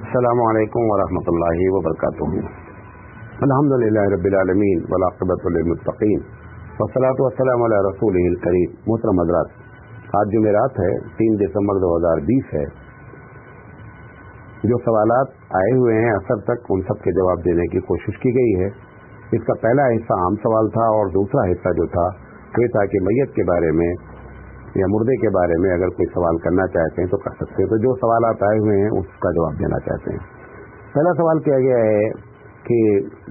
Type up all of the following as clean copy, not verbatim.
السلام علیکم ورحمۃ اللہ وبرکاتہ. الحمدللہ رب العالمین والعاقبۃ للمتقین والصلاۃ والسلام علی رسولہ الکریم. محترم حضرات، آج جمعرات ہے، 3 دسمبر 2020 ہے. جو سوالات آئے ہوئے ہیں اثر تک، ان سب کے جواب دینے کی کوشش کی گئی ہے. اس کا پہلا حصہ عام سوال تھا اور دوسرا حصہ جو تھا یہ تھا کہ میت کے بارے میں یا مردے کے بارے میں اگر کوئی سوال کرنا چاہتے ہیں تو کر سکتے ہیں. تو جو سوالات آئے ہوئے ہیں اس کا جواب دینا چاہتے ہیں. پہلا سوال کیا گیا ہے کہ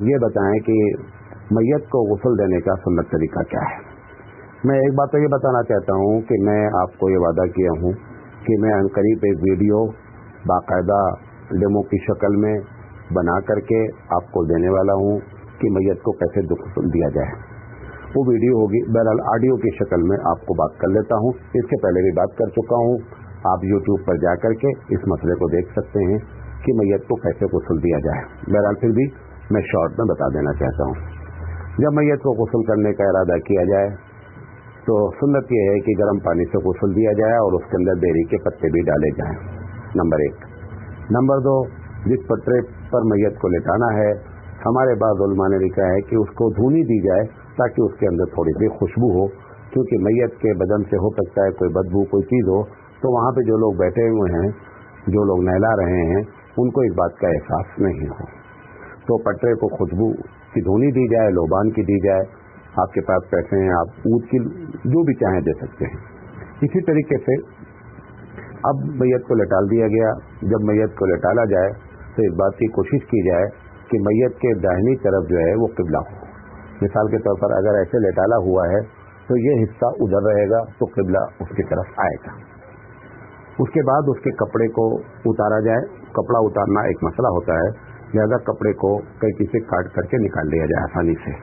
یہ بتائیں کہ میت کو غسل دینے کا سنت طریقہ کیا ہے. میں ایک بات تو یہ بتانا چاہتا ہوں کہ میں آپ کو یہ وعدہ کیا ہوں کہ میں عنقریب ایک ویڈیو باقاعدہ ڈیمو کی شکل میں بنا کر کے آپ کو دینے والا ہوں کہ میت کو کیسے غسل دیا جائے. وہ ویڈیو ہوگی، بہرحال آڈیو کی شکل میں آپ کو بات کر لیتا ہوں. اس سے پہلے بھی بات کر چکا ہوں. آپ یوٹیوب پر جا کر کے اس مسئلے کو دیکھ سکتے ہیں کہ میت کو کیسے غسل دیا جائے. بہرحال پھر بھی میں شارٹ میں بتا دینا چاہتا ہوں. جب میت کو غسل کرنے کا ارادہ کیا جائے تو سنت یہ ہے کہ گرم پانی سے غسل دیا جائے اور اس کے اندر بیری کے پتے بھی ڈالے جائیں. نمبر 1. نمبر 2، جس پٹرے پر میت کو لٹانا ہے، ہمارے بعض علماء نے لکھا ہے کہ اس کو دھونی دی جائے تاکہ اس کے اندر تھوڑی سی خوشبو ہو، کیونکہ میت کے بدن سے ہو سکتا ہے کوئی بدبو کوئی چیز ہو، تو وہاں پہ جو لوگ بیٹھے ہوئے ہیں، جو لوگ نہلا رہے ہیں، ان کو اس بات کا احساس نہیں ہو. تو پٹرے کو خوشبو کی دھونی دی جائے، لوبان کی دی جائے. آپ کے پاس پیسے ہیں، آپ اود کی جو بھی چاہیں دے سکتے ہیں. اسی طریقے سے اب میت کو لٹال دیا گیا. جب میت کو لٹالا جائے تو اس بات کی کوشش کی جائے کہ میت کے داہنی طرف جو ہے وہ قبلہ ہو. مثال کے طور پر اگر ایسے لٹالا ہوا ہے تو یہ حصہ ادھر رہے گا تو قبلہ اس کی طرف آئے گا. اس کے بعد اس کے کپڑے کو اتارا جائے. کپڑا اتارنا ایک مسئلہ ہوتا ہے، لہذا کپڑے کو کئی سے کاٹ کر کے نکال لیا جائے آسانی سے.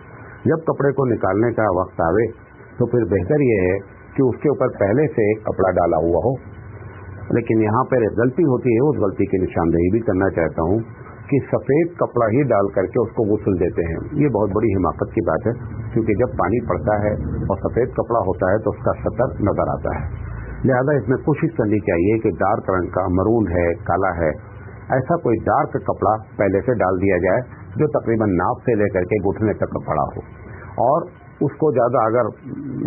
جب کپڑے کو نکالنے کا وقت آوے تو پھر بہتر یہ ہے کہ اس کے اوپر پہلے سے ایک کپڑا ڈالا ہوا ہو. لیکن یہاں پر ایک غلطی ہوتی ہے، اس غلطی کی نشاندہی بھی کرنا چاہتا ہوں کہ سفید کپڑا ہی ڈال کر کے اس کو غسل دیتے ہیں. یہ بہت بڑی حماقت کی بات ہے، کیونکہ جب پانی پڑتا ہے اور سفید کپڑا ہوتا ہے تو اس کا سطر نظر آتا ہے. لہذا اس میں کوشش کرنی چاہیے کہ ڈارک رنگ کا، مرون ہے، کالا ہے، ایسا کوئی ڈارک کپڑا پہلے سے ڈال دیا جائے جو تقریباً ناف سے لے کر کے گھٹنے تک پڑا ہو. اور اس کو زیادہ اگر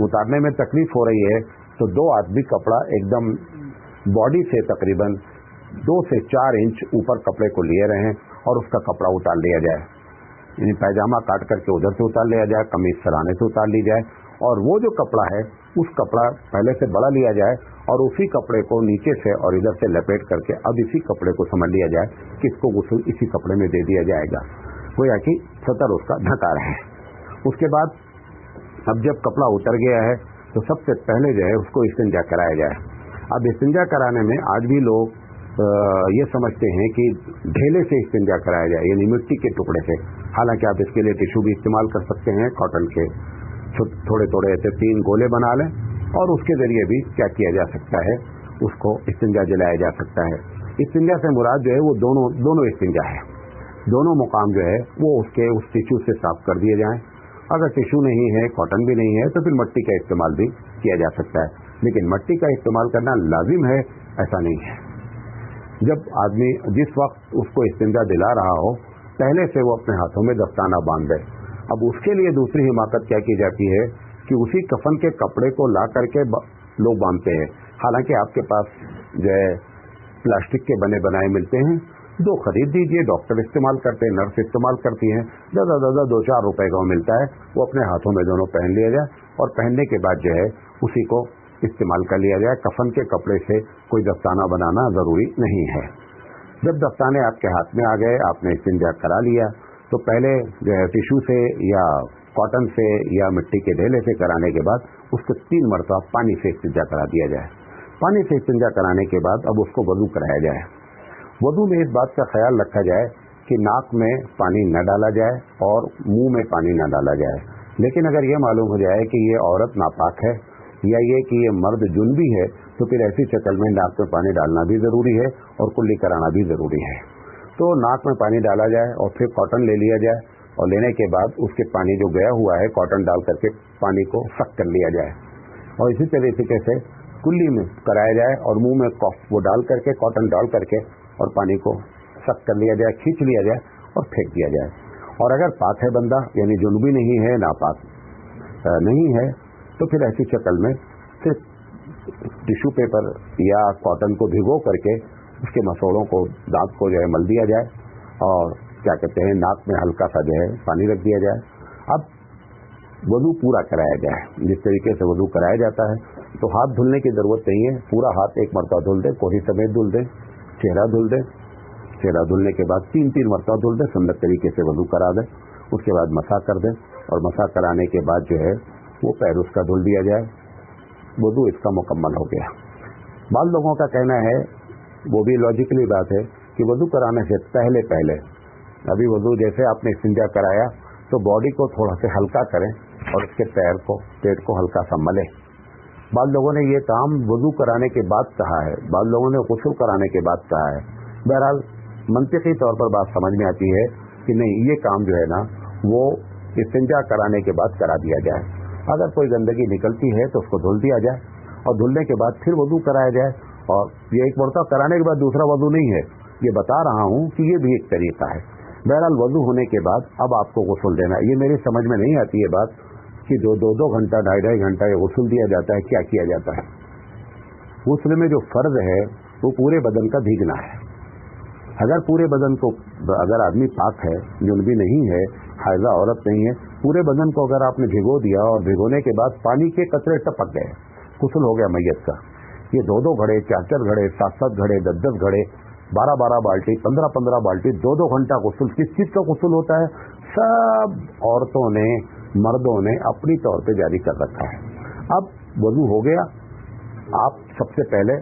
اتارنے میں تکلیف ہو رہی ہے تو 2 آدمی کپڑا ایک دم باڈی سے تقریباً 2 سے 4 انچ اوپر کپڑے کو لیے رہیں اور اس کا کپڑا اتار لیا جائے. یعنی پیجامہ کاٹ کر کے ادھر سے اتار لیا جائے، قمیض سرانے سے اتار لی جائے، اور وہ جو کپڑا ہے اس کپڑا پہلے سے بڑا لیا جائے اور اسی کپڑے کو نیچے سے اور ادھر سے لپیٹ کر کے اب اسی کپڑے کو سمجھ لیا جائے کہ اس کو غسل اسی کپڑے میں دے دیا جائے گا، گویا کہ سطر اس کا ڈھکا رہے. اس کے بعد اب جب کپڑا اتر گیا ہے تو سب سے پہلے جو ہے اس کو استنجا کرایا جائے. اب استنجا کرانے میں آج بھی لوگ یہ سمجھتے ہیں کہ ڈھیلے سے استنجا کرایا جائے، یعنی مٹی کے ٹکڑے سے. حالانکہ آپ اس کے لیے ٹیشو بھی استعمال کر سکتے ہیں، کاٹن کے تھوڑے تھوڑے ایسے 3 گولے بنا لیں اور اس کے ذریعے بھی کیا کیا جا سکتا ہے، اس کو استنجا جلایا جا سکتا ہے. استنجا سے مراد جو ہے وہ دونوں استنجا ہے. دونوں مقام جو ہے وہ اس ٹیشو سے صاف کر دیے جائیں. اگر ٹیشو نہیں ہے، کاٹن بھی نہیں ہے، تو پھر مٹی کا استعمال بھی کیا جا سکتا ہے. لیکن مٹی کا استعمال کرنا لازم ہے ایسا نہیں ہے. جب آدمی جس وقت اس کو استنجا دلا رہا ہو پہلے سے وہ اپنے ہاتھوں میں دستانہ باندھ دے. اب اس کے لیے دوسری حماقت کیا کی جاتی ہے کہ اسی کفن کے کپڑے کو لا کر کے لوگ باندھتے ہیں. حالانکہ آپ کے پاس جو ہے پلاسٹک کے بنے بنائے ملتے ہیں، 2 خرید دیجئے. ڈاکٹر استعمال کرتے ہیں، نرس استعمال کرتی ہیں، زیادہ 2-4 روپے کا ملتا ہے. وہ اپنے ہاتھوں میں دونوں پہن لیا جائے اور پہننے کے بعد جو ہے اسی کو استعمال کر لیا جائے. کفن کے کپڑے سے کوئی دستانہ بنانا ضروری نہیں ہے. جب دستانے آپ کے ہاتھ میں آ گئے، آپ نے استنجا کرا لیا، تو پہلے جو ہے ٹیشو سے یا کاٹن سے یا مٹی کے ڈھیلے سے کرانے کے بعد اس کو 3 مرتبہ پانی سے استنجا کرا دیا جائے. پانی سے استنجا کرانے کے بعد اب اس کو وضو کرایا جائے. وضو میں اس بات کا خیال رکھا جائے کہ ناک میں پانی نہ ڈالا جائے اور منہ میں پانی نہ ڈالا جائے. لیکن اگر یہ معلوم ہو جائے کہ یہ عورت ناپاک ہے یا یہ کہ یہ مرد جنبی ہے تو پھر ایسی شکل میں ناک میں پانی ڈالنا بھی ضروری ہے اور کلی کرانا بھی ضروری ہے. تو ناک میں پانی ڈالا جائے اور پھر کاٹن لے لیا جائے اور لینے کے بعد اس کے پانی جو گیا ہوا ہے کاٹن ڈال کر کے پانی کو سک کر لیا جائے اور اسی طریقے سے کلی میں کرایا جائے اور منہ میں وہ ڈال کر کے کاٹن ڈال کر کے اور پانی کو सक कर लिया जाए, खींच लिया जाए और फेंक दिया जाए। और अगर पाक है बंदा, यानी जुनूबी नहीं है, नापाक नहीं है, तो फिर ऐसी शक्ल में सिर्फ टिश्यू पेपर या कॉटन को भिगो करके उसके मसोड़ों को, दांत को जो है मल दिया जाए और क्या कहते हैं नाक में हल्का सा जो है पानी रख दिया जाए। अब वضو पूरा कराया जाए। जिस तरीके से वضو कराया जाता है, तो हाथ धुलने की जरूरत नहीं है, पूरा हाथ एक मरतबा धुल दें, कोहनी समेत धुल दें, चेहरा धुल दें, चेहरा धुलने के बाद 3-3 मरतबा धुल दें, सुन्नत तरीके से वضو करा दें। उसके बाद मसा कर दें और मसा कराने के बाद जो है वो पैर उसका धुल दिया जाए, वضू इसका मुकम्मल हो गया। बाद लोगों का कहना है, वो भी लॉजिकली बात है, कि वضू कराने से पहले अभी वضू जैसे आपने इस्तिंजा कराया तो बॉडी को थोड़ा से हल्का करें और उसके पेट को हल्का सा मलें। बाद लोगों ने ये काम वضू कराने के बाद कहा है, बाद लोगों ने गुस्ल कराने के बाद कहा है। बहरहाल मंतिकी तौर पर बात समझ में आती है कि नहीं, ये काम जो है ना वो इस्तिंजा कराने के बाद करा दिया जाए। अगर कोई गंदगी निकलती है तो उसको धुल दिया जाए और धुलने के बाद फिर वضू कराया जाए। और ये एक मरतबा कराने के बाद दूसरा वضू नहीं है, ये बता रहा हूँ कि ये भी एक तरीका है। बहरहाल वضू होने के बाद अब आपको गुस्ल देना, ये मेरी समझ में नहीं आती है बात कि 2 घंटा 2.5 घंटा ये गुस्ल दिया जाता है, क्या किया जाता है। गुस्ल में जो फर्ज है वो पूरे बदन का भीगना है। अगर पूरे बदन को, अगर आदमी पाक है, जुनबी नहीं है, हाइजा औरत नहीं है, पूरे बदन को अगर आपने भिगो दिया और भिगोने के बाद पानी के कतरे टपक गए, गुस्ल हो गया मैयत का। ये 2 घड़े, 4 घड़े, 7 घड़े, 10 घड़े, 12 बाल्टी, 15 बाल्टी, 2 घंटा गुस्ल। किस चीज का गुस्ल होता है? सब औरतों ने, मर्दों ने अपनी तौर पे जारी कर रखा है। अब वضو हो गया, आप सबसे पहले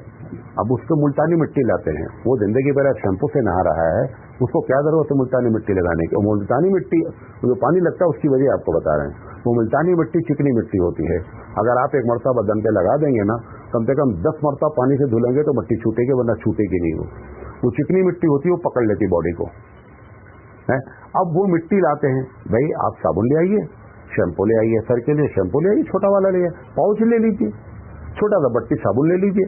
अब उसको मुल्तानी मिट्टी लाते हैं। वो जिंदगी भर शैम्पू से नहा रहा है, उसको क्या जरूरत है मुल्तानी मिट्टी लगाने की? मुल्तानी मिट्टी जो पानी लगता है उसकी वजह आपको बता रहे हैं। वो मुल्तानी मिट्टी चिकनी मिट्टी होती है। अगर आप एक मरतबा बदन पे लगा देंगे ना, कम से कम 10 मरतबा पानी से धुलेंगे तो मिट्टी छूटेगी, वरना छूटेगी नहीं। वो चिकनी मिट्टी होती है, वो पकड़ लेती बॉडी को है। अब वो मिट्टी लाते हैं, भाई आप साबुन ले आइए, शैम्पू ले आइए, सर के लिए शैम्पू ले आइए, छोटा वाला ले आइए, पाउच ले लीजिए, छोटा सा बट्टी साबुन ले लीजिए,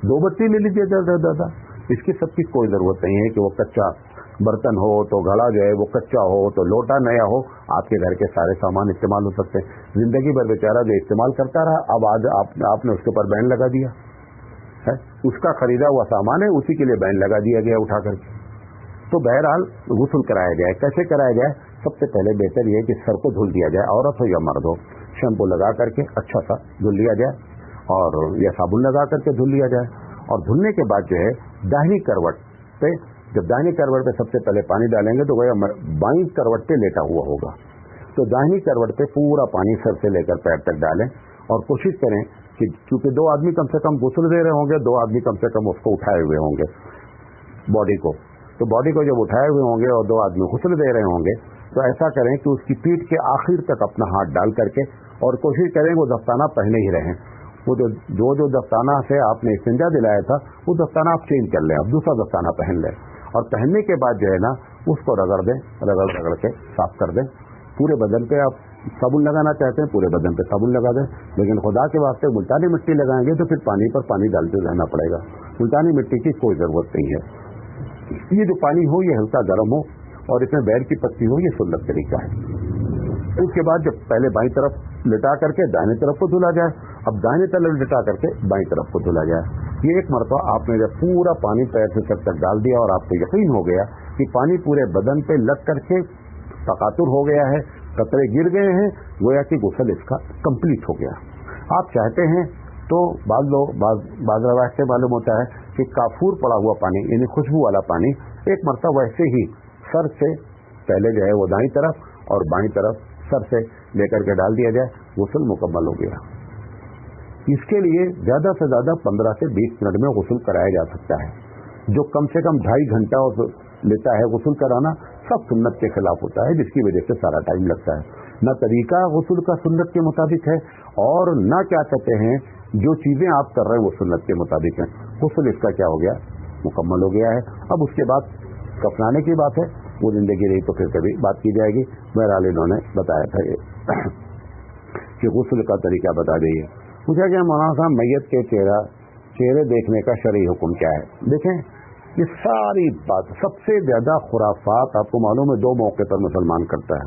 2 बट्टी ले लीजिए दादा। इसकी सबकी कोई जरूरत नहीं है कि वो कच्चा बर्तन हो तो घड़ा जो है वो कच्चा हो, तो लोटा नया हो। आपके घर के सारे सामान इस्तेमाल हो सकते हैं। जिंदगी भर बेचारा जो इस्तेमाल करता रहा, अब आज आपने उसके ऊपर बैन लगा दिया है। उसका खरीदा हुआ सामान है, उसी के लिए बैन लगा दिया गया उठा करके। तो बहरहाल गुस्ल कराया जाए। कैसे कराया जाए? सबसे पहले बेहतर ये है कि सर को धुल दिया जाए, औरत हो या मर्द हो, शैम्पू लगा करके अच्छा सा धुल लिया जाए और या साबुन लगा करके धुल लिया जाए। और धुलने के बाद जो है दाहिनी करवट पे, जब दाहिनी करवट पे सबसे पहले पानी डालेंगे तो वह बाईं करवट पे लेटा हुआ होगा। तो दाहिनी करवट पे पूरा पानी सर से लेकर पैर तक डालें और कोशिश करें कि क्योंकि 2 आदमी कम से कम गुस्ल दे रहे होंगे, 2 आदमी कम से कम उसको उठाए हुए होंगे बॉडी को। तो बॉडी को जब उठाए हुए होंगे और 2 आदमी गुस्ल दे रहे होंगे, तो ऐसा करें कि उसकी पीठ के आखिर तक अपना हाथ डाल करके और कोशिश करें वो दस्ताना पहने ही रहें। वो जो दस्ताना से आपने इस्तिंजा दिलाया था वो दस्ताना आप चेंज कर लें, अब दूसरा दस्ताना पहन लें। और पहनने के बाद जो है ना उसको रगड़ दें, रगड़ के साफ कर दें। पूरे बदन पे आप साबुन लगाना चाहते हैं, पूरे बदन पे साबुन लगा दें, लेकिन खुदा के वास्ते मुल्तानी मिट्टी लगाएंगे तो फिर पानी पर पानी डालते रहना पड़ेगा। मुल्तानी मिट्टी की कोई जरूरत नहीं है। ये जो पानी हो ये हल्का गर्म हो और इसमें बैर की पत्ती हो, ये सुन्नत तरीका है। उसके बाद जब पहले बाईं तरफ लिटा करके दाहिनी तरफ को धुला जाए, अब दाहिनी तरफ लिटा करके बाईं तरफ को धुला जाए। ये एक मरतबा आपने जब पूरा पानी पैर से सर तक डाल दिया और आपको यकीन हो गया कि पानी पूरे बदन पे लग करके तकातुर हो गया है, कतरे गिर गए हैं, गोया कि गुस्ल इसका कंप्लीट हो गया। आप चाहते हैं तो बाज़ रवायत से मालूम होता है कि काफूर पड़ा हुआ पानी यानी खुशबू वाला पानी एक मरतबा वैसे ही सर से पहले जो है वो दाईं तरफ और बाईं तरफ सर से लेकर के डाल दिया जाए, गुस्ल मुकम्मल हो गया। इसके लिए ज्यादा से ज्यादा 15 से 20 मिनट में गुस्ल कराया जा सकता है। जो कम से कम 2.5 घंटा लेता है गुस्ल कराना, सब सुन्नत के खिलाफ होता है, जिसकी वजह से सारा टाइम लगता है। न तरीका गुस्ल का सुन्नत के मुताबिक है और न क्या कहते हैं जो चीजें आप कर रहे हैं वो सुन्नत के मुताबिक है। गुस्ल इसका क्या हो गया, मुकम्मल हो गया है। अब उसके बाद कफनाने की बात है, वो जिंदगी रही तो फिर कभी बात की जाएगी। बहरहाल इन्होंने बताया था कि गुस्ल का तरीका बता दीजिए। पूछा गया मौलाना साहब मैयत के चेहरे देखने का शरई हुक्म क्या है? देखें یہ ساری بات सबसे ज्यादा खुराफात आपको मालूम है 2 मौके पर मुसलमान करता है,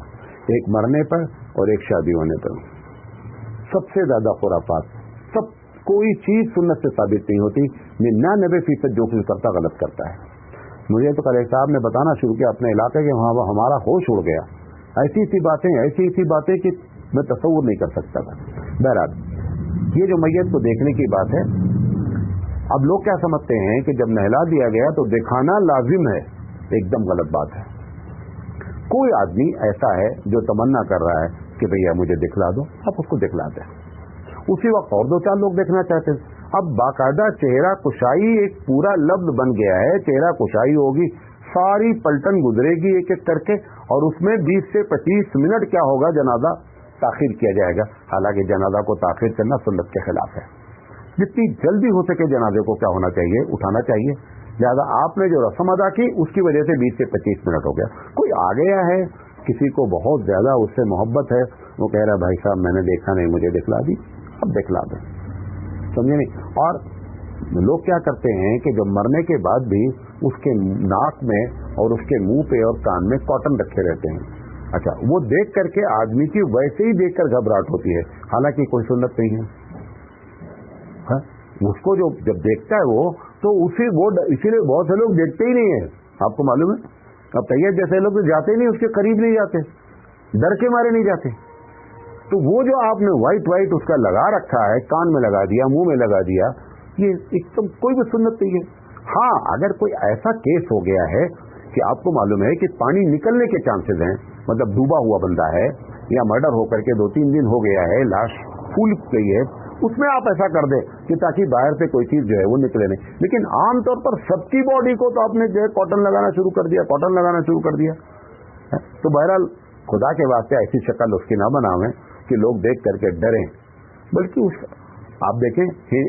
एक मरने पर और एक शादी होने पर. सबसे ज्यादा खुराफात, सब कोई चीज सुन्नत से साबित नहीं होती. 99% जो कुछ करता गलत करता है. मुझे तो कल साहब ने बताना शुरू किया अपने इलाके के, वहाँ हमारा होश उड़ गया. ऐसी सी बातें कि मैं तसव्वुर नहीं कर सकता था. बहरहाल ये जो मैयत को देखने की बात है, अब लोग क्या समझते हैं कि जब नहला दिया गया तो दिखाना लाजिम है. एकदम गलत बात है. कोई आदमी ऐसा है जो तमन्ना कर रहा है कि भैया मुझे दिखला दो, आप उसको दिखला दें. उसी वक्त और 2-4 लोग देखना चाहते हैं. अब बाकायदा चेहरा कुशाई एक पूरा लफ्ज बन गया है. चेहरा कुशाई होगी, सारी पलटन गुजरेगी एक एक करके, और उसमें 20 से 25 मिनट क्या होगा, जनाजा ताखिर किया जाएगा. हालांकि जनाजा को ताखिर करना सुन्नत के खिलाफ है. जितनी जल्दी हो सके जनाजे को क्या होना चाहिए, उठाना चाहिए. लिहाजा आपने जो रस्म अदा की उसकी वजह से 20 से 25 मिनट हो गया. कोई आ गया है, किसी को बहुत ज्यादा उससे मोहब्बत है, वो कह रहा है भाई साहब मैंने देखा नहीं, मुझे दिखला दी, अब दिखला दें. समझे नहीं. और लोग क्या करते हैं कि जब मरने के बाद भी उसके नाक में और उसके मुंह पे और कान में कॉटन रखे रहते हैं. अच्छा, वो देख करके आदमी की वैसे ही देखकर घबराहट होती है, हालांकि कोई सुन्नत नहीं है. उसको जो जब देखता है वो तो इसीलिए बहुत से लोग देखते ही नहीं है. आपको मालूम है, अब तैयब जैसे लोग जाते ही नहीं, उसके करीब नहीं जाते, डर के मारे नहीं जाते. तो वो जो आपने व्हाइट उसका लगा रखा है, कान में लगा दिया, मुंह में लगा दिया, ये एकदम कोई भी सुन्नत नहीं है. हाँ, अगर कोई ऐसा केस हो गया है कि आपको मालूम है कि पानी निकलने के चांसेस हैं, मतलब डूबा हुआ बंदा है या मर्डर होकर के 2-3 दिन हो गया है, लाश फूल गई है, उसमें आप ऐसा कर दे कि ताकि बाहर से कोई चीज जो है वो निकले नहीं. लेकिन आमतौर पर सबकी बॉडी को तो आपने जो है कॉटन लगाना शुरू कर दिया. तो बहरहाल खुदा के वास्ते ऐसी शक्ल उसकी ना बनावें कि लोग देख करके डरें. बल्कि आप देखें कि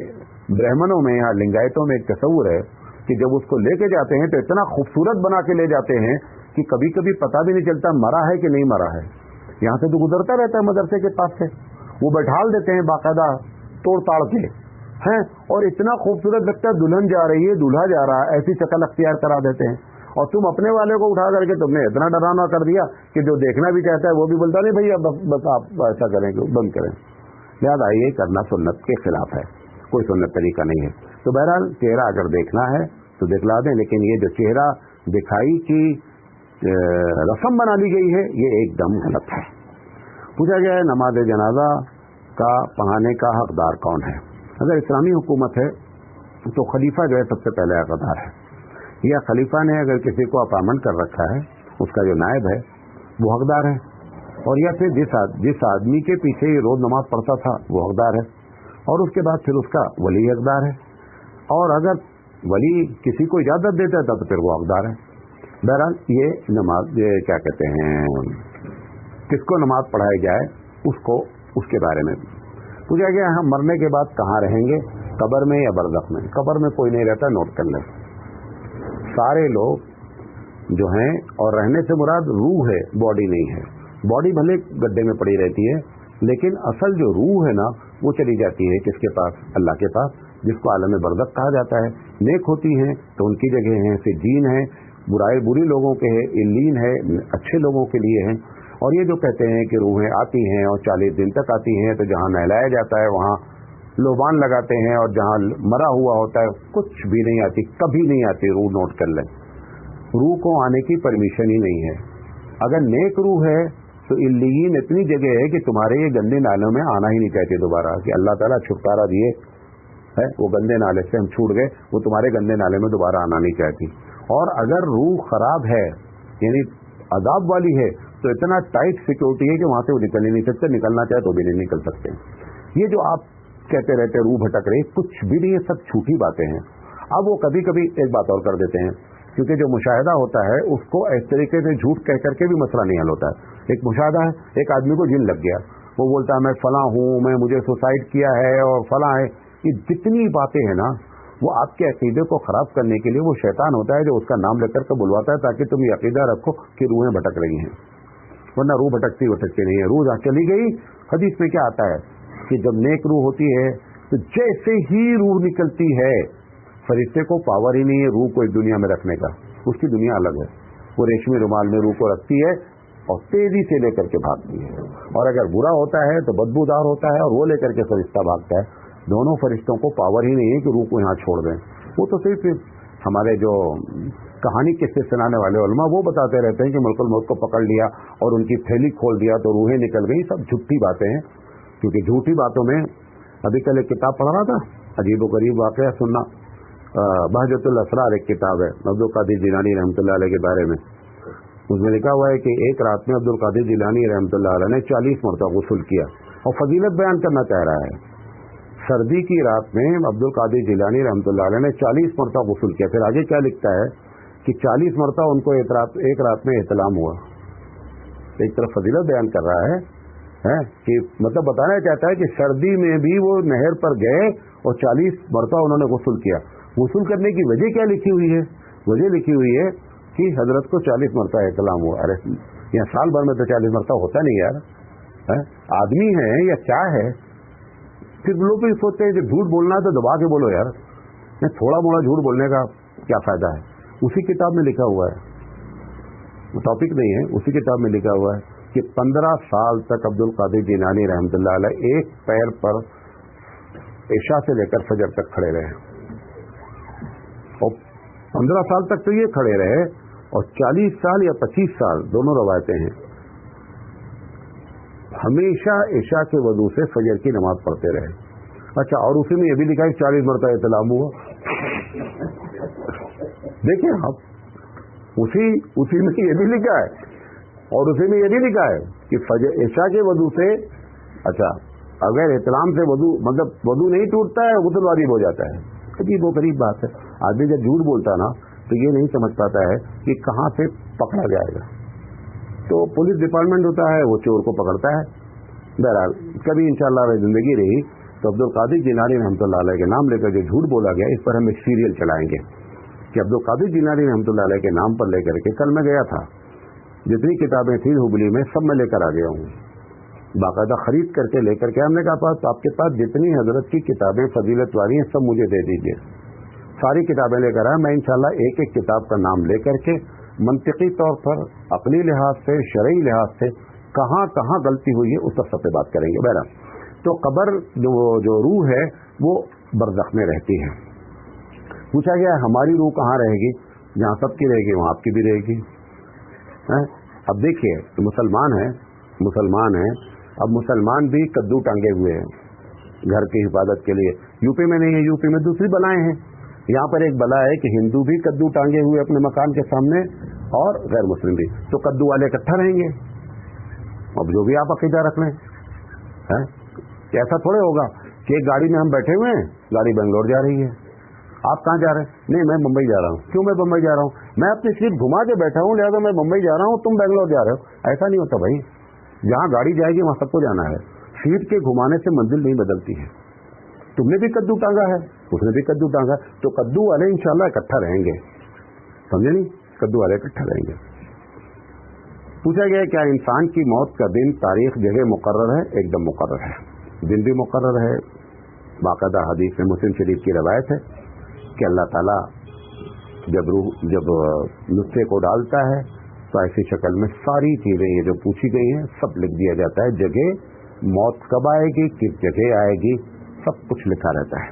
ब्राह्मणों में या लिंगायतों में एक तस्वुर है कि जब उसको लेके जाते हैं तो इतना खूबसूरत बना के ले जाते हैं कि कभी कभी पता भी नहीं चलता मरा है कि नहीं मरा है. यहाँ से तो गुजरता रहता है मदरसे के पास से, वो बैठाल देते हैं बाकायदा तोड़ ताड़ के हैं, और इतना खूबसूरत लगता है, दुल्हन जा रही है, दूल्हा जा रहा है, ऐसी शक्ल अख्तियार करा देते हैं. और तुम अपने वाले को उठा करके तुमने इतना डराना कर दिया कि जो देखना भी चाहता है वो भी बोलता नहीं भैया बस आप ऐसा करें, बंद करें. लिहाजा ये करना सुन्नत के खिलाफ है, कोई सुन्नत तरीका नहीं है. तो बहरहाल चेहरा अगर देखना है तो दिखला दें, लेकिन ये जो चेहरा दिखाई की रस्म बना ली गई है ये एकदम गलत है. पूछा गया है नमाज जनाजा का पढ़ाने का हकदार कौन है. अगर इस्लामी हुकूमत है तो खलीफा जो है सबसे पहले हकदार है. या खलीफा ने अगर किसी को अपॉइंटमेंट कर रखा है, उसका जो नायब है वो हकदार है. और या फिर जिस आदमी के पीछे ये रोज नमाज पढ़ता था वो हकदार है. और उसके बाद फिर उसका वली हकदार है. और अगर वली किसी को इजाजत देता था तो फिर वो हकदार है. बहरहाल ये नमाज क्या कहते हैं, किसको नमाज पढ़ाई जाए उसको, उसके बारे में पूछा गया. हम मरने के बाद कहाँ रहेंगे, कब्र में या बरज़ख में. कब्र में कोई नहीं रहता, नोट कर लें. सारे लोग जो हैं, और रहने से मुराद रूह है, बॉडी नहीं है. बॉडी भले गड्ढे में पड़ी रहती है, लेकिन असल जो रूह है ना वो चली जाती है किसके पास, अल्लाह के पास, जिसको आलम बरज़ख कहा जाता है. नेक होती हैं तो उनकी जगह है, सिज्जीन है, बुरी लोगों के है, इल्लीन है, अच्छे लोगों के लिए है. और ये जो कहते हैं कि रूहें आती हैं और 40 दिन तक आती हैं, तो जहाँ नहलाया जाता है वहाँ लोबान लगाते हैं, और जहाँ मरा हुआ होता है कुछ भी नहीं आती, कभी नहीं आती रूह. नोट कर लें, रूह को आने की परमिशन ही नहीं है. अगर नेक रूह है तो इल्लीन इतनी जगह है कि तुम्हारे ये गंदे नालों में आना ही नहीं चाहते दोबारा, कि अल्लाह ताला छुटकारा दिए है, वो गंदे नाले से हम छूट गए, वो तुम्हारे गंदे नाले में दोबारा आना नहीं चाहती. और अगर रूह खराब है यानी अजाब वाली है तो इतना टाइट सिक्योरिटी है कि वहां से वो निकल ही नहीं सकते, निकलना चाहे तो भी नहीं निकल सकते. ये जो आप कहते रहते रूह भटक रही, कुछ भी नहीं, ये सब झूठी बातें हैं. अब वो कभी कभी एक बात और कर देते हैं, क्योंकि जो मुशाहिदा होता है उसको इस तरीके से झूठ कह करके भी मसला नहीं हल होता है. एक मुशाहिदा है, एक आदमी को जिन लग गया, वो बोलता है मैं फलां हूँ, मुझे सुसाइड किया है और फलां है. ये जितनी बातें हैं ना वो आपके अकीदे को खराब करने के लिए वो शैतान होता है जो उसका नाम लेकर के बुलवाता है, ताकि तुम ये अकीदा रखो कि रूहें भटक रही हैं. वरना रूह भटकती नहीं है. रूह चली गई, हदीस में क्या आता है कि जब नेक रूह होती है तो जैसे ही रूह निकलती है फरिश्ते को पावर ही नहीं है रूह को इस दुनिया में रखने का, उसकी दुनिया अलग है। वो रेशमी रुमाल में रूह को रखती है और तेजी से लेकर के भागती है, और अगर बुरा होता है तो बदबूदार होता है और वो लेकर के फरिश्ता भागता है। दोनों फरिश्तों को पावर ही नहीं है कि रूह को यहाँ छोड़ दें। वो तो सिर्फ हमारे जो कहानी किस्से सुनाने वाले उलमा वो बताते रहते हैं कि मलकुल मौत को पकड़ लिया और उनकी थैली खोल दिया तो रूहें निकल गई। सब झूठी बातें हैं, क्योंकि झूठी बातों में, अभी कल एक किताब पढ़ रहा था, अजीब व गरीब वाक़या सुनना, बहजतुल असरार एक किताब है अब्दुल कादिर जिलानी रहमतुल्लाह अलैह के बारे में। उसमें लिखा हुआ है कि एक रात में अब्दुल कादिर जिलानी रहमतुल्लाह अलैह ने 40 मरतबा गुस्ल किया, और फजीलत बयान करना चाह रहा है। सर्दी की रात में अब्दुल कादिर जिलानी रहमतुल्लाह अलैह ने 40 मरतबा गुस्ल किया। फिर आगे क्या लिखता है कि 40 मरतबा उनको एक रात में एहतलाम हुआ। एक तरफ फजीलत बयान कर रहा है कि मतलब बताना चाहता है कि सर्दी में भी वो नहर पर गए और 40 मरतबा उन्होंने गुस्ल किया। गुस्ल करने की वजह क्या लिखी हुई है? वजह लिखी हुई है कि हजरत को 40 मरतबा एहतलाम हुआ। अरे यहाँ साल भर में तो 40 मरतबा होता नहीं यार, आदमी है या क्या है? फिर लोग भी सोचते हैं कि झूठ बोलना है तो दबा के बोलो यार, थोड़ा मोड़ा झूठ बोलने का क्या फायदा है? उसी किताब में लिखा हुआ है, वो टॉपिक नहीं है, उसी किताब में लिखा हुआ है कि 15 साल तक अब्दुल कादिर जिलानी रहमतुल्लाह अलैह एक पैर पर इशा से लेकर फजर तक खड़े रहे, और 15 साल तक तो ये खड़े रहे, और 40 साल या 25 साल दोनों रवायतें हैं, हमेशा इशा के वजू से फजर की नमाज पढ़ते रहे। अच्छा, और उसी में ये भी लिखा है 40 मरतबा इतलाम हुआ। देखिए आप, उसी में ये भी लिखा है, और उसी में ये भी लिखा है कि फजर इशा के वजू से, अच्छा अगर इतलाम से वजू मतलब वजू नहीं टूटता है, गुस्ल वाजिब हो जाता है। अजीब वो गरीब बात है। आदमी जब झूठ बोलता ना तो ये नहीं समझ पाता है कि कहाँ से पकड़ा जाएगा। तो पुलिस डिपार्टमेंट होता है, वो चोर को पकड़ता है। बहरहाल कभी इंशाअल्लाह जिंदगी रही तो अब्दुल कादिर जिलानी रहमतुल्लाह अलैह के नाम लेकर जो झूठ बोला गया, इस पर हम एक सीरियल चलाएंगे कि अब्दुल कादिर जिलानी रहमतुल्लाह अलैह के नाम पर लेकर के, कल मैं गया था, जितनी किताबें थी हुबली में सब मैं लेकर आ गया हूँ, बाकायदा खरीद करके लेकर के। हमने कहा आपके पास जितनी हजरत की किताबें फजीलत वाली हैं सब मुझे दे दीजिए। सारी किताबें लेकर आए। मैं इंशाल्लाह एक एक किताब का नाम लेकर के मंतिकी तौर पर, अकली लिहाज से, शरई लिहाज से कहाँ कहाँ गलती हुई है उस पर सब पे बात करेंगे। बहरहाल तो कब्र जो रूह है वो बरज़ख में रहती है। पूछा गया हमारी रूह कहाँ रहेगी? जहाँ सबकी रहेगी वहाँ आपकी भी रहेगी। अब देखिए मुसलमान है, अब मुसलमान भी कद्दू टांगे हुए हैं घर की हिफाजत के लिए। यूपी में नहीं है, यूपी में दूसरी बलाएं हैं। यहाँ पर एक बला है कि हिंदू भी कद्दू टांगे हुए अपने मकान के सामने और गैर मुस्लिम भी, तो कद्दू वाले इकट्ठा रहेंगे। अब जो भी आप अकीदा रख लें, ऐसा थोड़े होगा कि एक गाड़ी में हम बैठे हुए हैं, गाड़ी बेंगलोर जा रही है, आप कहाँ जा रहे हैं? नहीं मैं मुंबई जा रहा हूँ। क्यों मैं मुंबई जा रहा हूँ? मैं अपनी सीट घुमा के बैठा हूँ, लिहाजा मैं मुंबई जा रहा हूँ, तुम बेंगलोर जा रहे हो। ऐसा नहीं होता भाई, जहाँ गाड़ी जाएगी वहाँ सबको जाना है। सीट के घुमाने से मंजिल नहीं बदलती है। तुमने भी कद्दू टांगा है, उसने भी कद्दू टांगा, तो कद्दू वाले इंशाल्लाह इकट्ठा रहेंगे, समझे नहीं? कद्दू वाले इकट्ठा रहेंगे। पूछा गया क्या इंसान की मौत का दिन, तारीख, जगह मुकर्रर है? एकदम मुकर्रर है, दिन भी मुकर्रर है। बाकायदा हदीस में मुस्लिम शरीफ की रवायत है कि अल्लाह ताला जब नुस्खे को डालता है तो ऐसी शक्ल में सारी चीजें ये जो पूछी गई हैं सब लिख दिया जाता है। जगह, मौत कब आएगी, किस जगह आएगी, सब कुछ लिखा रहता है।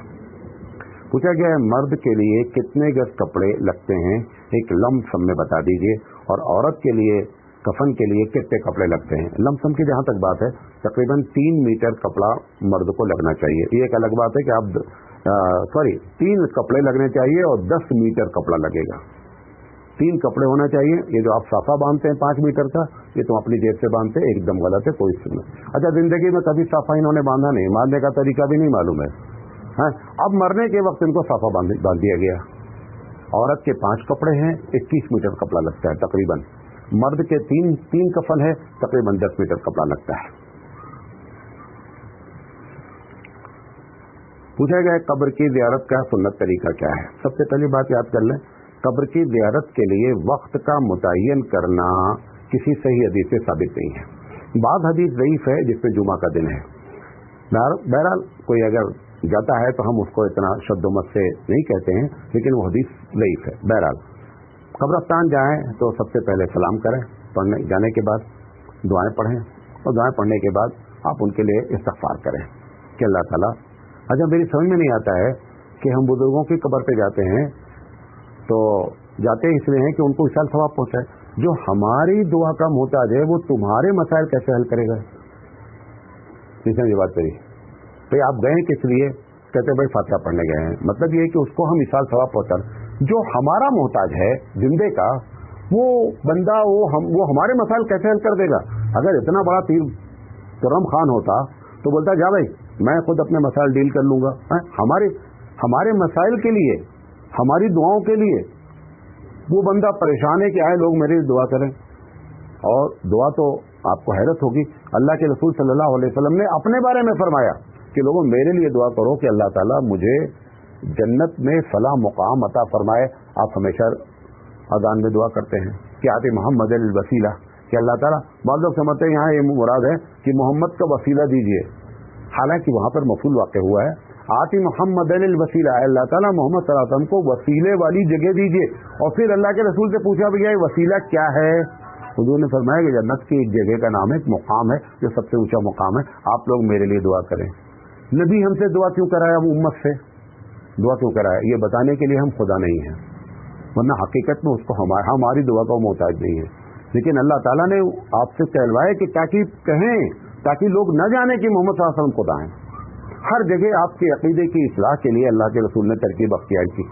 पूछा गया है मर्द के लिए कितने गज कपड़े लगते हैं, एक लमसम में बता दीजिए, और औरत के लिए कफन के लिए कितने कपड़े लगते हैं? लमसम की जहां तक बात है तकरीबन 3 मीटर कपड़ा मर्द को लगना चाहिए। ये एक अलग बात है कि आप 3 कपड़े लगने चाहिए और 10 मीटर कपड़ा लगेगा। 3 कपड़े होना चाहिए। ये जो आप साफा बांधते हैं 5 मीटर का, ये तुम अपनी जेब से बांधते हैं, एकदम गलत है, कोई सुन। अच्छा, जिंदगी में कभी साफा इन्होंने बांधा नहीं, बांधने का तरीका भी नहीं मालूम है। अब मरने के वक्त इनको साफा बांध दिया गया। औरत के 5 कपड़े हैं, 21 मीटर कपड़ा लगता है तकरीबन। मर्द के 3 कफन है, तकरीबन 10 मीटर कपड़ा लगता है। पूछा गया कब्र की ज़ियारत का सुन्नत तरीका क्या है? सबसे पहली बात याद कर लें, कब्र की ज़ियारत के लिए वक्त का मुतय्यन करना किसी सही हदीस से साबित नहीं है। बाद हदीस ज़ईफ है जिसमें जुमा का दिन है। बहरहाल कोई अगर जाता है तो हम उसको इतना शब्दोमत से नहीं कहते हैं, लेकिन वो हदीस ज़ईफ है। बहरहाल कब्रस्तान जाएं तो सबसे पहले सलाम करें, पढ़ने जाने के बाद दुआएं पढ़ें, और दुआएं पढ़ने के बाद आप उनके लिए इस्तग़फ़ार करें कि अल्लाह ताला। अच्छा, मेरी समझ में नहीं आता है कि हम बुजुर्गों की कब्र पे जाते हैं तो जाते इसलिए हैं कि उनको विशाल सवाब पहुंचाए। जो हमारी दुआ का मोहताज है वो तुम्हारे मसाइल कैसे हल करेगा? ये बात करी भाई, आप गए किस लिए? कहते भाई फातिहा पढ़ने गए हैं। मतलब ये है कि उसको हम विशाल सवाब पहुंचा। जो हमारा मोहताज है जिंदे का, वो बंदा वो हमारे मसाइल कैसे हल कर देगा? अगर इतना बड़ा पीर करम खान होता तो बोलता जा भाई मैं खुद अपने मसाइल डील कर लूंगा। हमारे मसाइल के लिए, हमारी दुआओं के लिए वो बंदा परेशान है कि आए लोग मेरे लिए दुआ करें। और दुआ तो आपको हैरत होगी, अल्लाह के रसूल सल्लल्लाहु अलैहि वसल्लम ने अपने बारे में फरमाया कि लोगों मेरे लिए दुआ करो कि अल्लाह ताला मुझे जन्नत में फला मुकाम अता फरमाए। आप हमेशा अज़ान में दुआ करते हैं कि आते मोहम्मद अल वसीला, कि अल्लाह ताला, बाद लोग समझते हैं यहाँ ये मुराद है कि मोहम्मद का वसीला दीजिए, हालांकि वहां पर मफूल वाक़ हुआ है आती मोहम्मद अल वसीला, अल्लाह ताला मोहम्मद सल्लल्लाहु अलैहि वसल्लम को वसीले वाली जगह दीजिए। और फिर अल्लाह के रसूल से पूछा भैया ये वसीला क्या है? हुजूर ने फरमाया कि जन्नत की एक जगह का नाम है, एक मुकाम है जो सबसे ऊंचा मुकाम है, आप लोग मेरे लिए दुआ करें। नबी हमसे दुआ क्यों कराया? हम उम्मत से दुआ क्यों कराया? ये बताने के लिए हम खुदा नहीं हैं, वरना हकीकत में उसको हमारी दुआ का मोहताज नहीं है। लेकिन अल्लाह ताला ने आपसे कहलवाया कि ताकि कहें, ताकि लोग न जाने कि मोहम्मद सल्लल्लाहु अलैहि वसल्लम खुदा हैं। हर जगह आपके अकीदे की इस्लाह के लिए अल्लाह के रसूल ने तरकीब अख्तियार की,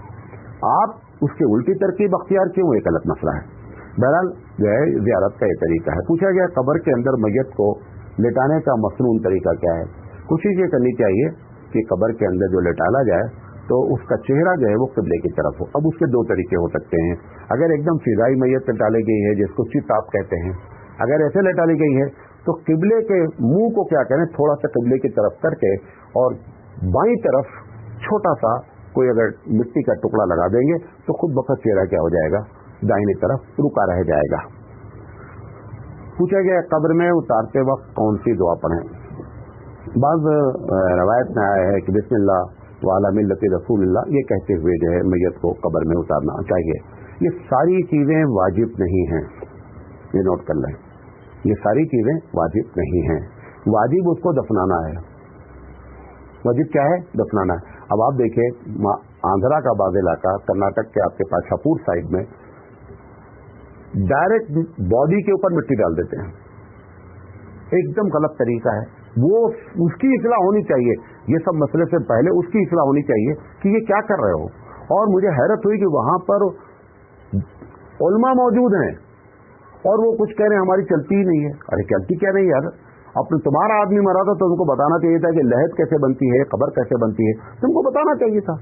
आप उसके उल्टी तरकीब अख्तियार क्यों? एक अलग मसला है। बहरहाल जो है ज़ियारत का ये तरीका है। पूछा गया कब्र के अंदर मैयत को लेटाने का मसनून तरीका क्या है? कोशिश ये करनी चाहिए कि कब्र के अंदर जो लेटाला जाए तो उसका चेहरा जो है वो क़िबले की तरफ हो। अब उसके दो तरीके हो सकते हैं। अगर एकदम फिजाई मैयत लेटाली गई है जिसको चित आप कहते हैं, अगर ऐसे लेटाली गई है तो क़िबले के मुंह को क्या करें, थोड़ा सा क़िबले की तरफ करके और बाईं तरफ छोटा सा कोई अगर मिट्टी का टुकड़ा लगा देंगे तो खुद बखत चेहरा क्या हो जाएगा, दाहिनी तरफ रुका रह जाएगा। पूछा गया कब्र में उतारते वक्त कौन सी दुआ पढ़ें? बाज़ रवायत में आया है कि बिस्मिल्लाह वाला मिल्लति रसूलुल्लाह ये कहते हुए जो है मैयत को कब्र में उतारना चाहिए। ये सारी चीज़ें वाजिब नहीं हैं, ये नोट कर लें, ये सारी चीज़ें वाजिब नहीं हैं। वाजिब उसको दफनाना है। वाजिब क्या है? दफनाना है। अब आप देखिए आंध्रा का बाज़ इलाका, कर्नाटक के आपके पास छापूर साइड में डायरेक्ट बॉडी के ऊपर मिट्टी डाल देते हैं, एकदम गलत तरीका है। वो उसकी इस्लाह होनी चाहिए, ये सब मसले से पहले उसकी इस्लाह होनी चाहिए कि ये क्या कर रहे हो। और मुझे हैरत हुई कि वहां पर उलमा मौजूद हैं और वो कुछ कह रहे हैं हमारी चलती ही नहीं है। अरे चलती क्या नहीं यार, अपने तुम्हारा आदमी मरा था तो उनको बताना चाहिए था कि लहद कैसे बनती है, कब्र कैसे बनती है, तुमको बताना चाहिए था।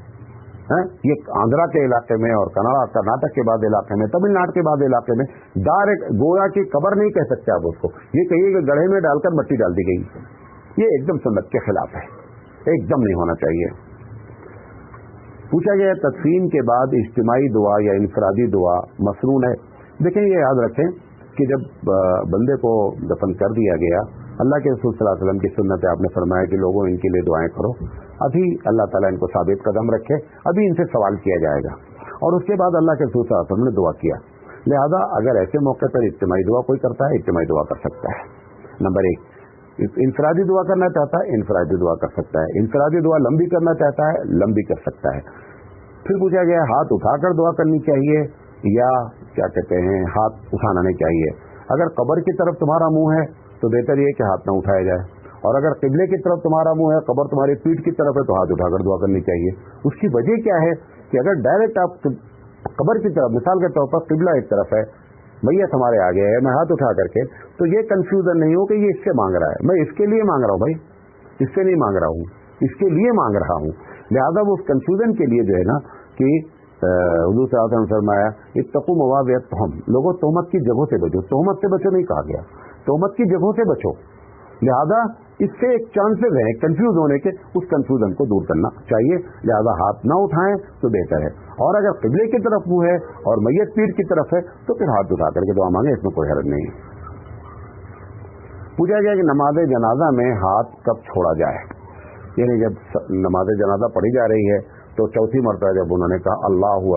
ये आंध्रा के इलाके में और कर्नाटक के बाद इलाके में, तमिलनाडु के बाद इलाके में डायरेक्ट गोया की कब्र नहीं कह सकते आप उसको, ये कहिए कि गड्ढे में डालकर मिट्टी डाल दी गई। ये एकदम सुन्नत के खिलाफ है, एकदम नहीं होना चाहिए। पूछा गया तदफीन के बाद इज्तिमाई दुआ या इनफरादी दुआ मसनून है? देखें ये याद रखें कि जब बंदे को दफन कर दिया गया, अल्लाह के रसूल सल्लल्लाहु अलैहि वसल्लम की सुन्नत है, आपने फरमाया कि लोगों इनके लिए दुआएं करो। अभी अल्लाह ताला इनको साबित कदम रखे, अभी इनसे सवाल किया जाएगा। और उसके बाद अल्लाह के रसूल सल्लल्लाहु अलैहि वसल्लम ने दुआ किया। लिहाजा अगर ऐसे मौके पर इज्तिमाई दुआ कोई करता है, इज्तिमाई दुआ कर सकता है। नंबर एक, इनफरादी दुआ करना चाहता है, इनफरादी दुआ कर सकता है। इनफरादी दुआ लंबी करना चाहता है, लंबी कर सकता है। फिर पूछा गया हाथ उठाकर दुआ करनी चाहिए या क्या कहते हैं हाथ उठाना नहीं चाहिए? अगर कब्र की तरफ तुम्हारा मुंह है तो बेहतर ये कि हाथ ना उठाया जाए, और अगर किबले की तरफ तुम्हारा मुंह है, कब्र तुम्हारी पीठ की तरफ है, तो हाथ उठाकर दुआ करनी चाहिए। उसकी वजह क्या है कि अगर डायरेक्ट आप कब्र की तरफ, मिसाल के तौर पर किबला एक तरफ है, मैयत हमारे आगे है, मैं हाथ उठा करके, तो ये कंफ्यूजन नहीं हो कि ये इससे मांग रहा है, मैं इसके लिए मांग रहा हूँ भाई, इससे नहीं मांग रहा हूँ, इसके लिए मांग रहा हूँ। लिहाजा वो उस कंफ्यूजन के लिए जो है ना कि हुजूर सल्लल्लाहु अलैहि वसल्लम ने फरमाया इत्तकू मवाक़िअत तहम, लोगों तोहमत की जगहों से बचो। तोहमत से बचो नहीं कहा गया, तोहमत की जगहों से बचो। लिहाजा इससे एक चांसेस है कंफ्यूज होने के, उस कंफ्यूजन को दूर करना चाहिए। लिहाजा हाथ ना उठाएं तो बेहतर है। और अगर किबले की तरफ मुंह है और मैयत पीठ की तरफ है तो फिर हाथ उठा करके दुआ मांगे, इसमें कोई हर्ज नहीं। पूछा गया कि नमाज जनाजा में हाथ कब छोड़ा जाए? یعنی جب نماز جنازہ پڑھی جا رہی ہے تو چوتھی مرتبہ جب انہوں نے کہا اللہ